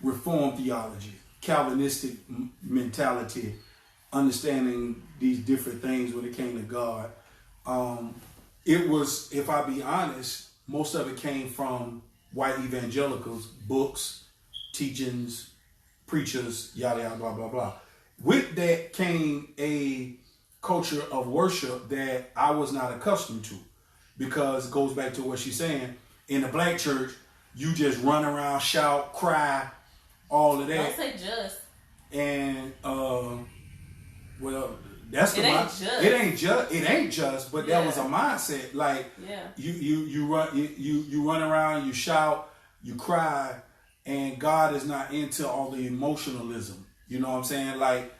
Reformed theology, Calvinistic mentality, understanding these different things when it came to God. It was, if I be honest, most of it came from white evangelicals, books, teachings, preachers, yada yada, blah blah blah. With that came a culture of worship that I was not accustomed to, because it goes back to what she's saying. In the black church, you just run around, shout, cry, all of that. Don't say just. And well, that's the mindset. It ain't just, but that was a mindset. Like you run around, you shout, you cry, and God is not into all the emotionalism. You know what I'm saying? Like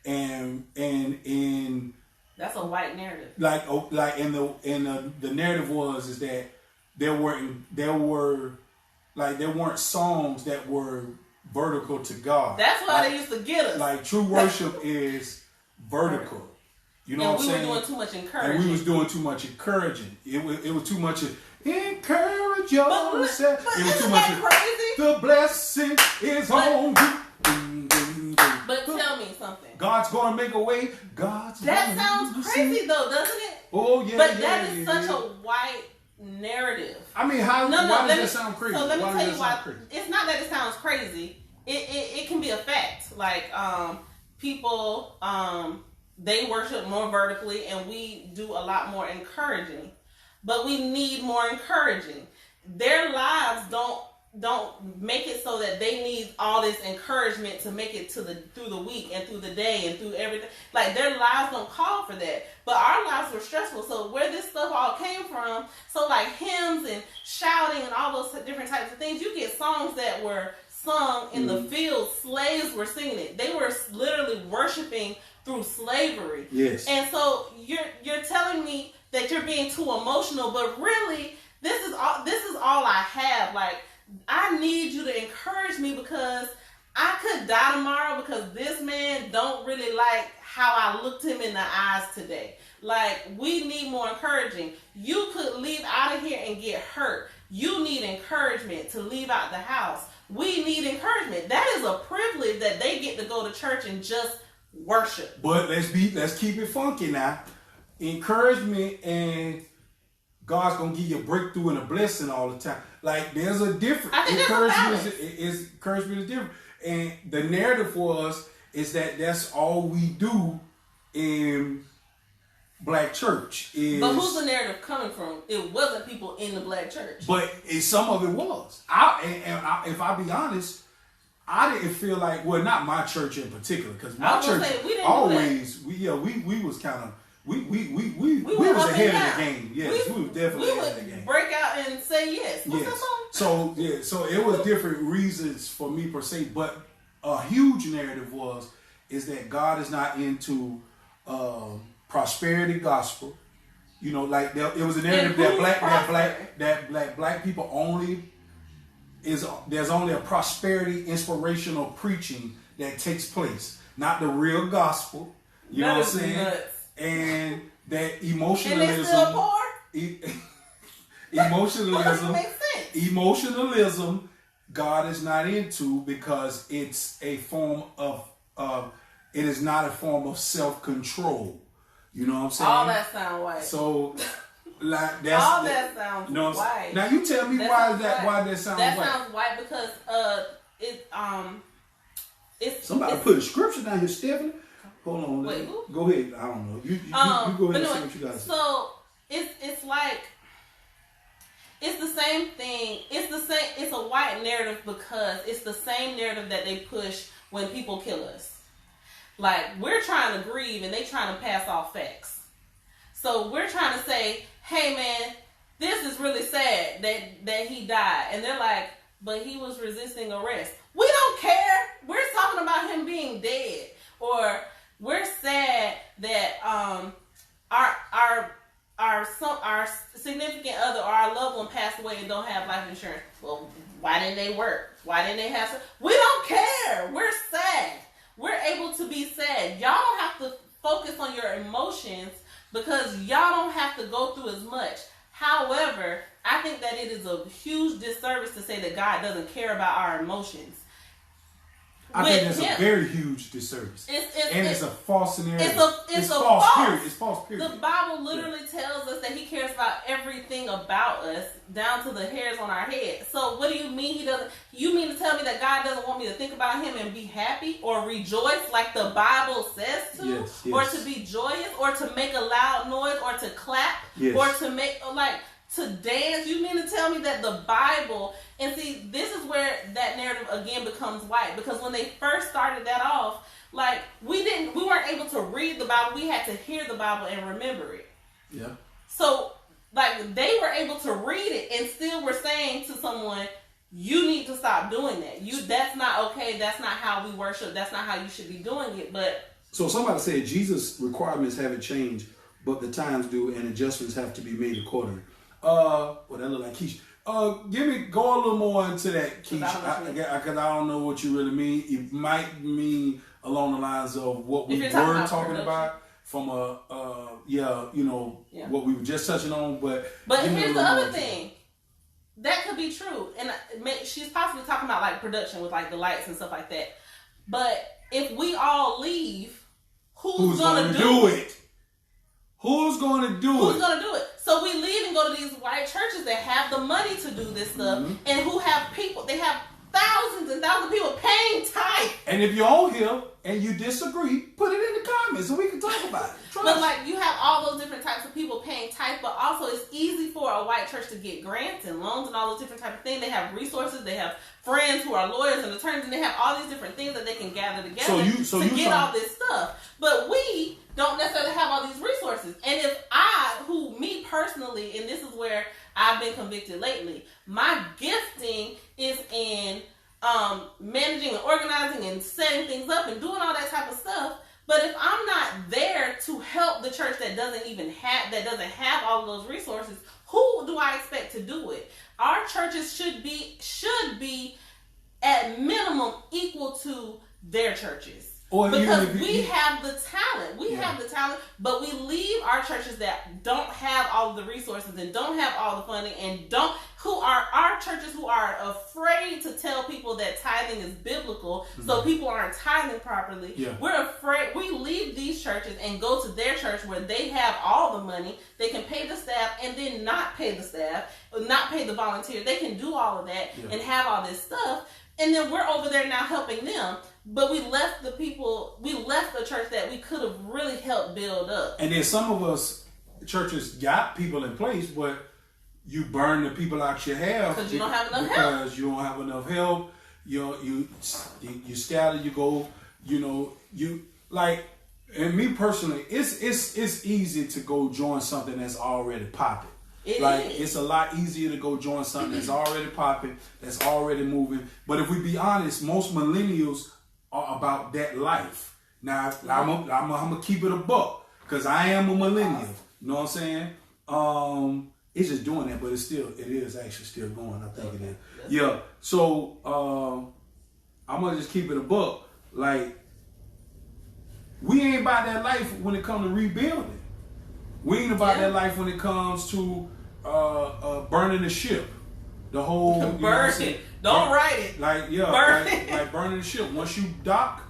and in that's a white narrative. Like the narrative is that there weren't songs that were vertical to God. That's why they used to get us. Like true worship is vertical. You know what I'm saying? We were doing too much encouraging. And we was doing too much encouraging. It was too much of encourage yourself. But it was isn't too much that crazy? The blessing is on you. But tell me something. God's gonna make a way. That sounds crazy though, doesn't it? Oh yeah. But that is such a white narrative. I mean, why does that sound crazy? So let me tell you why. It's not that it sounds crazy. It can be a fact. Like people they worship more vertically, and we do a lot more encouraging. But we need more encouraging. Their lives don't make it so that they need all this encouragement to make it through the week and through the day and through everything. Like their lives don't call for that. But our lives were stressful. So where this stuff all came from, so like hymns and shouting and all those different types of things, you get songs that were sung in the field. Slaves were singing it. They were literally worshiping through slavery. Yes. And so you're telling me that you're being too emotional, but really this is all I have. Like, I need you to encourage me, because I could die tomorrow because this man don't really like how I looked him in the eyes today. Like, we need more encouraging. You could leave out of here and get hurt. You need encouragement to leave out the house. We need encouragement. That is a privilege that they get to go to church and just worship. But let's keep it funky now. Encouragement, and God's gonna give you a breakthrough and a blessing all the time. Like, there's a difference. Encouragement is different. And the narrative for us is that that's all we do in black church. But who's the narrative coming from? It wasn't people in the black church. But some of it was. If I be honest, I didn't feel like, well, not my church in particular, because my church always, we was kind of, we was ahead of the game. Yes, we was definitely ahead of the game. Break out and say yes. What's that song? So it was different reasons for me per se, but a huge narrative is that God is not into prosperity gospel. You know, like it was a narrative that black people only there's only a prosperity inspirational preaching that takes place, not the real gospel. You know what I'm saying? Nuts. And that emotionalism. And they still poor? Emotionalism, God is not into, because it's a form of it is not a form of self-control. You know what I'm saying? All that sound white. So like that's all that sounds white. Now you tell me why that sounds white. That sounds white because it's somebody put a scripture down here, Stephanie. Hold on. Wait, who? Go ahead. I don't know. You go ahead and say what you got to say. So it's like, it's the same thing. It's a white narrative because it's the same narrative that they push when people kill us. Like, we're trying to grieve and they trying to pass off facts. So we're trying to say, hey man, this is really sad that he died. And they're like, but he was resisting arrest. We don't care. We're talking about him being dead. Or we're sad that our significant other or our loved one passed away and don't have life insurance. Well, why didn't they work? Why didn't they have some? We don't care. We're sad. We're able to be sad. Y'all don't have to focus on your emotions because y'all don't have to go through as much. However, I think that it is a huge disservice to say that God doesn't care about our emotions. I think that's a very huge disservice. It's a false scenario. It's false, period. It's false, period. The Bible literally tells us that he cares about everything about us, down to the hairs on our head. So what do you mean he doesn't? You mean to tell me that God doesn't want me to think about him and be happy or rejoice like the Bible says to? Yes, yes. Or to be joyous or to make a loud noise or to clap or to make to dance? You mean to tell me that the Bible, and see, this is where that narrative again becomes white, because when they first started that off, like we weren't able to read the Bible, we had to hear the Bible and remember it. Yeah. So like they were able to read it and still were saying to someone, you need to stop doing that. That's not okay, that's not how we worship, that's not how you should be doing it. But so somebody said Jesus' requirements haven't changed, but the times do, and adjustments have to be made accordingly. Well, that look like Keisha. Go a little more into that, Keisha, because I don't know what you really mean. It might mean along the lines of what we were talking about from what we were just touching on. But here's the other thing. That could be true, and she's possibly talking about like production with like the lights and stuff like that. But if we all leave, who's gonna do it? Who's going to do it? Who's going to do it? So we leave and go to these white churches that have the money to do this stuff, and who have people, they have thousands and thousands of people paying tithe. And if you're on here and you disagree, put it in the comments so we can talk about it. But like you have all those different types of people paying tithe, but also it's easy for a white church to get grants and loans and all those different types of things. They have resources, they have friends who are lawyers and attorneys, and they have all these different things that they can gather together to get all this stuff. But we don't necessarily have all these resources. And if me personally, and this is where I've been convicted lately, my gifting is in managing and organizing and setting things up and doing all that type of stuff. But if I'm not there to help the church that doesn't have all of those resources, who do I expect to do it? Our churches should be at minimum equal to their churches. Because we have the talent. We have the talent, but we leave our churches that don't have all of the resources and don't have all the funding and our churches who are afraid to tell people that tithing is biblical, so people aren't tithing properly. Yeah. We're afraid. We leave these churches and go to their church where they have all the money. They can pay the staff and then not pay the staff, not pay the volunteers. They can do all of that and have all this stuff. And then we're over there now helping them. But we left the church that we could have really helped build up. And then some of us, churches got people in place, but you burn the people out you have. Because you don't have enough help. Because you don't have enough help. You scatter, you go, and me personally, it's easy to go join something that's already popping. It's a lot easier to go join something that's already popping, that's already moving. But if we be honest, most millennials are about that life. Now, I'm gonna keep it a buck, because I am a millennial. You know what I'm saying? It's just doing that, but it is actually still going. I think it is. Yeah. So I'm gonna just keep it a buck. Like, we ain't about that life when it comes to rebuilding. We ain't about that life when it comes to burning the ship. The whole burn it. Don't write it. Like burning the ship. Once you dock,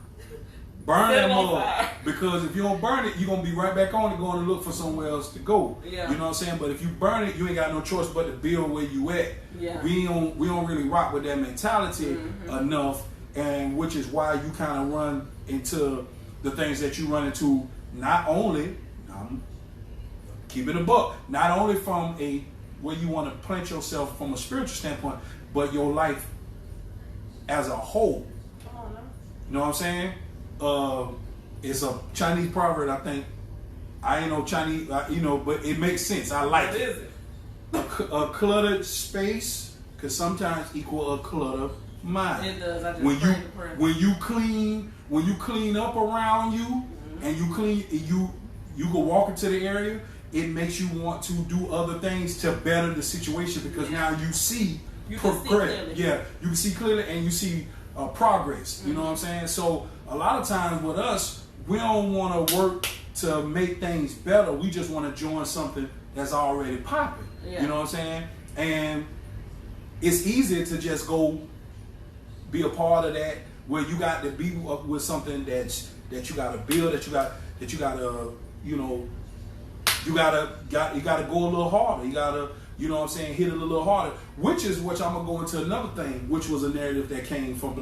burn that mother. Because if you don't burn it, you're gonna be right back on it, going to look for somewhere else to go. Yeah. You know what I'm saying? But if you burn it, you ain't got no choice but to build where you at. Yeah. We don't really rock with that mentality enough, and which is why you kind of run into the things that you run into. Not only, keep it a buck. Not only from where you want to plant yourself from a spiritual standpoint, but your life as a whole. You know what I'm saying? It's a Chinese proverb, I think. I ain't no Chinese, but it makes sense. I like it. What is it? A cluttered space could sometimes equal a cluttered mind. It does. I just when you clean up around you, and you go walk into the area, it makes you want to do other things to better the situation, because now you see progress. Yeah, you can see clearly, and you see progress. You know what I'm saying? So a lot of times with us, we don't want to work to make things better. We just want to join something that's already popping. Yeah. You know what I'm saying? And it's easy to just go be a part of that, where you got to be up with something that you got to build, that you got to, you know, you gotta go a little harder. You gotta, you know what I'm saying, hit it a little harder. Which I'm gonna go into another thing, which was a narrative that came from Black